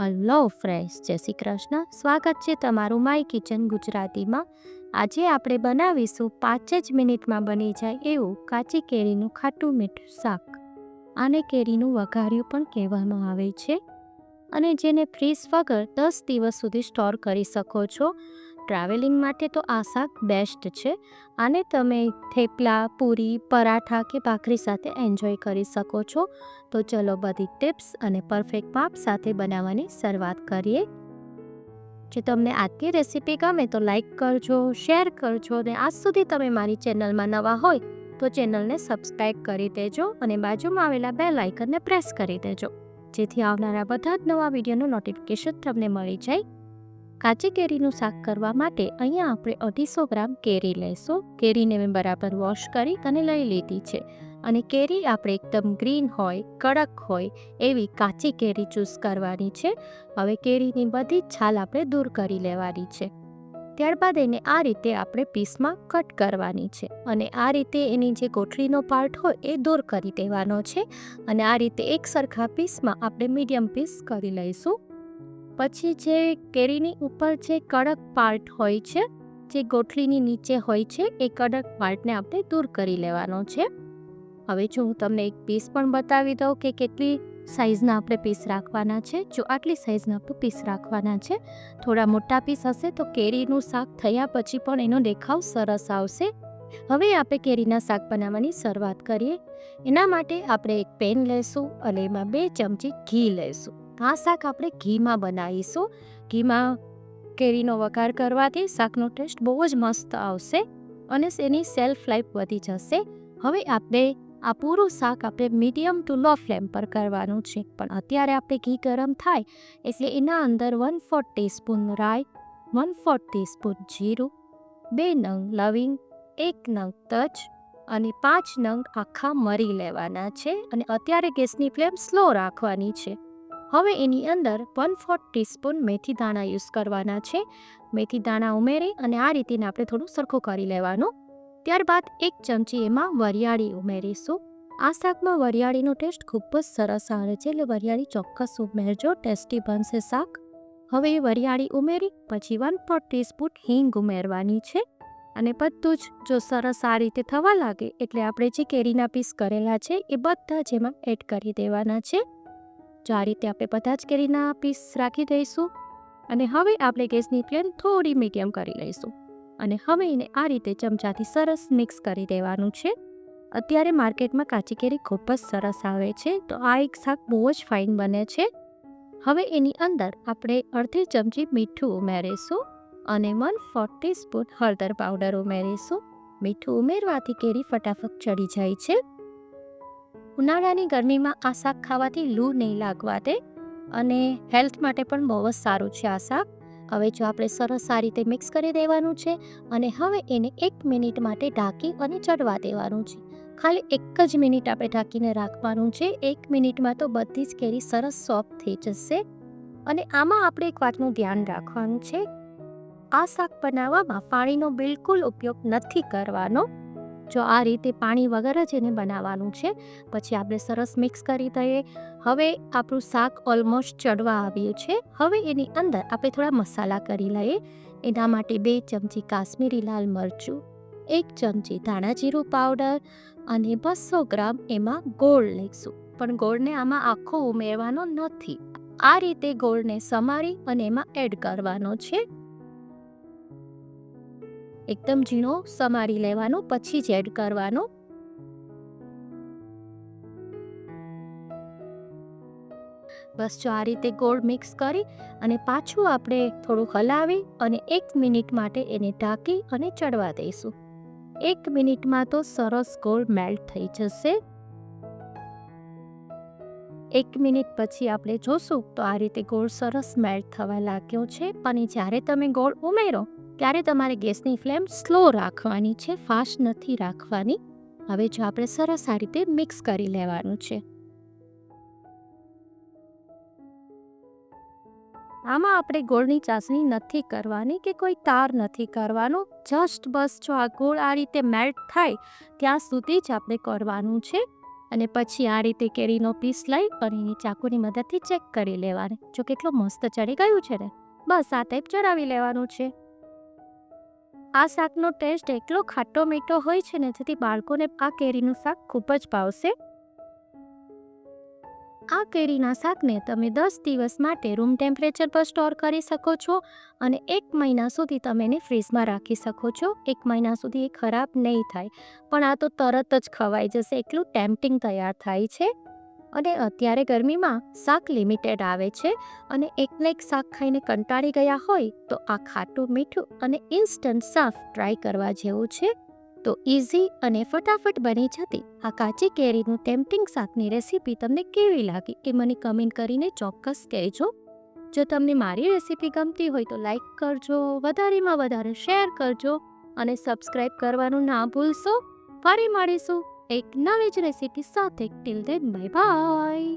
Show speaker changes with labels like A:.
A: Hello friends, જય શ્રી કૃષ્ણ. સ્વાગત છે તમારું માય કિચન ગુજરાતીમાં. આજે આપણે બનાવીશું 5 જ મિનિટમાં બની જાય એવું કાચી કેરીનું ખાટું મીઠું શાક. આને કેરીનું વઘાર્યું પણ કહેવામાં આવે છે અને જેને ફ્રીઝ વગર 10 દિવસ સુધી સ્ટોર કરી શકો છો. ટ્રાવેલિંગ માટે તો આ શાક બેસ્ટ છે. આને તમે થેપલા, પૂરી, પરાઠા કે ભાખરી સાથે એન્જોય કરી શકો છો. તો ચલો બધી ટિપ્સ અને પરફેક્ટ માપ સાથે બનાવવાની શરૂઆત કરીએ. જો તમને આજની રેસીપી ગમે તો લાઈક કરજો, શેર કરજો અને આજ સુધી તમે મારી ચેનલમાં નવા હોય તો ચેનલને સબસ્ક્રાઈબ કરી દેજો અને બાજુમાં આવેલા બેલ આઇકનને પ્રેસ કરી દેજો, જેથી આવનારા બધા જ નવા વિડીયોનું નોટિફિકેશન તમને મળી જાય. કાચી કેરીનું શાક કરવા માટે અહીંયા આપણે 250 ગ્રામ કેરી લઈશું. કેરીને મેં બરાબર વોશ કરી અને લઈ લીધી છે અને કેરી આપણે એકદમ ગ્રીન હોય, કડક હોય એવી કાચી કેરી ચૂઝ કરવાની છે. હવે કેરીની બધી જ છાલ આપણે દૂર કરી લેવાની છે. ત્યારબાદ એને આ રીતે આપણે પીસમાં કટ કરવાની છે અને આ રીતે એની જે ગોઠલીનો પાર્ટ હોય એ દૂર કરી દેવાનો છે અને આ રીતે એક સરખા પીસમાં આપણે મીડિયમ પીસ કરી લઈશું. પછી જે કેરીની ઉપર જે કડક પાર્ટ હોય છે, જે ગોઠલીની નીચે હોય છે, એ કડક પાર્ટને આપણે દૂર કરી લેવાનો છે. હવે જો હું તમને એક પીસ પણ બતાવી દઉં કે કેટલી સાઇઝના આપણે પીસ રાખવાના છે. જો આટલી સાઇઝના આપણે પીસ રાખવાના છે. થોડા મોટા પીસ હશે તો કેરીનું શાક થયા પછી પણ એનો દેખાવ સરસ આવશે. હવે આપણે કેરીના શાક બનાવવાની શરૂઆત કરીએ. એના માટે આપણે એક પેન લઈશું અને એમાં 2 ચમચી ઘી લઈશું. આ શાક આપણે ઘીમાં બનાવીશું. ઘીમાં કેરીનો વઘાર કરવાથી શાકનો ટેસ્ટ બહુ જ મસ્ત આવશે અને એની સેલ્ફ લાઈફ વધી જશે. હવે આપણે આ પૂરું શાક આપણે મીડિયમ ટુ લો ફ્લેમ પર કરવાનું છે. પણ અત્યારે આપણે ઘી ગરમ થાય એટલે એના અંદર 1/4 ટીસ્પૂન રાઈ, 1/4 ટીસ્પૂન જીરું, 2 નંગ લવિંગ, 1 નંગ તજ અને 5 નંગ આખા મરી લેવાના છે અને અત્યારે ગેસની ફ્લેમ સ્લો રાખવાની છે. હવે એની અંદર 1/4 ટીસ્પૂન મેથી દાણા યુઝ કરવાના છે. મેથી દાણા ઉમેરી અને આ રીતે આપણે થોડું સરખું કરી લેવાનું. ત્યારબાદ 1 ચમચી એમાં વરિયાળી ઉમેરીશું. આ શાકમાં વરિયાળીનો ટેસ્ટ ખૂબ જ સરસ આવે છે, એટલે વરિયાળી ચોક્કસ ઉમેરજો, ટેસ્ટી બનશે શાક. હવે એ વરિયાળી ઉમેરી પછી 1/4 ટીસ્પૂન હિંગ ઉમેરવાની છે અને બધું જ જો સરસ આ રીતે થવા લાગે એટલે આપણે જે કેરીના પીસ કરેલા છે એ બધા જ એમાં એડ કરી દેવાના છે. જો આ રીતે આપણે બધા જ કેરીના પીસ રાખી દઈશું અને હવે આપણે ગેસની ફ્લેમ થોડી મીડિયમ કરી લઈશું અને હવે એને આ રીતે ચમચાથી સરસ મિક્સ કરી દેવાનું છે. અત્યારે માર્કેટમાં કાચી કેરી ખૂબ જ સરસ આવે છે, તો આ એક શાક બહુ જ ફાઇન બને છે. હવે એની અંદર આપણે અડધી ચમચી મીઠું ઉમેરીશું અને 1/4 ટીસ્પૂન હળદર પાવડર ઉમેરીશું. મીઠું ઉમેરવાથી કેરી ફટાફટ ચડી જાય છે. ઉનાળાની ગરમીમાં આ શાક ખાવાથી લૂ નહીં લાગવા દે અને હેલ્થ માટે પણ બહુ જ સારું છે આ શાક. હવે જો આપણે સરસ આ રીતે મિક્સ કરી દેવાનું છે અને હવે એને 1 મિનિટ માટે ઢાંકી અને ચડવા દેવાનું છે. ખાલી 1 જ મિનિટ આપણે ઢાંકીને રાખવાનું છે. 1 મિનિટમાં તો બધી જ કેરી સરસ સોફ્ટ થઈ જશે. અને આમાં આપણે એક વાતનું ધ્યાન રાખવાનું છે, આ શાક બનાવવામાં પાણીનો બિલકુલ ઉપયોગ નથી કરવાનો. જો આ રીતે પાણી વગર જ એને બનાવવાનું છે. પછી આપણે સરસ મિક્સ કરી દઈએ. હવે આપણું શાક ઓલમોસ્ટ ચડવા આવ્યું છે. હવે એની અંદર આપણે થોડા મસાલા કરી લઈએ. એના માટે 2 ચમચી કાશ્મીરી લાલ મરચું, 1 ચમચી ધાણા જીરું પાવડર અને 200 ગ્રામ એમાં ગોળ લઈશું. પણ ગોળને આમાં આખો ઉમેરવાનો નથી. આ રીતે ગોળને સમારી અને એમાં એડ કરવાનો છે. એકદમ ઝીણો સમારી લેવાનો, પછી જ એડ કરવાનો. બસ જો આ રીતે ગોળ મિક્સ કરી અને પાછું આપણે થોડું હલાવી અને 1 મિનિટ માટે એને ઢાંકી અને ચડવા દઈશું. 1 મિનિટમાં તો સરસ ગોળ મેલ્ટ થઈ જશે. 1 મિનિટ પછી આપણે જોશું તો આ રીતે ગોળ સરસ મેલ્ટ થવા લાગ્યો છે. અને જ્યારે તમે ગોળ ઉમેરો ત્યારે તમારે ગેસની ફ્લેમ સ્લો રાખવાની છે, ફાસ્ટ નથી રાખવાની. હવે જો આપણે સરસ આ રીતે મિક્સ કરી લેવાનું છે. આમાં આપણે ગોળની ચાસણી નથી કરવાની કે કોઈ તાર નથી કરવાનો. જસ્ટ બસ જો આ ગોળ આ રીતે મેલ્ટ થાય ત્યાં સુધી જ આપણે કરવાનું છે અને પછી આ રીતે કેરીનો પીસ લઈ અને એની ચાકુની મદદથી ચેક કરી લેવાનું. જો કેટલું મસ્ત ચડી ગયું છે ને, બસ આ ટાઈપ ચડાવી લેવાનું છે. આ શાકનો ટેસ્ટ એટલો ખાટો મીઠો હોય છે ને, જેથી બાળકોને આ કેરીનું શાક ખૂબ જ ભાવશે. આ કેરીના શાકને તમે 10 દિવસ માટે રૂમ ટેમ્પરેચર પર સ્ટોર કરી શકો છો અને 1 મહિના સુધી તમે એને ફ્રીઝમાં રાખી શકો છો. 1 મહિના સુધી એ ખરાબ નહીં થાય, પણ આ તો તરત જ ખવાઈ જશે, એટલું ટેમ્પટિંગ તૈયાર થાય છે. અને અત્યારે ગરમીમાં શાક લિમિટેડ આવે છે અને એકને એક શાક ખાઈને કંટાળી ગયા હોય તો આ ખાટું મીઠું અને ઇન્સ્ટન્ટ શાક ટ્રાય કરવા જેવું છે. તો ઇઝી અને ફટાફટ બની જતી આ કાચી કેરીનું ટેમ્પટિંગ શાકની રેસીપી તમને કેવી લાગી એ મને કમેન્ટ કરીને ચોક્કસ કહેજો. જો તમને મારી રેસીપી ગમતી હોય તો લાઈક કરજો, વધારેમાં વધારે શેર કરજો અને સબસ્ક્રાઈબ કરવાનું ના ભૂલશો. ફરી મળીશું એક નવી જ રેસીપી સાથે. Till then bye bye.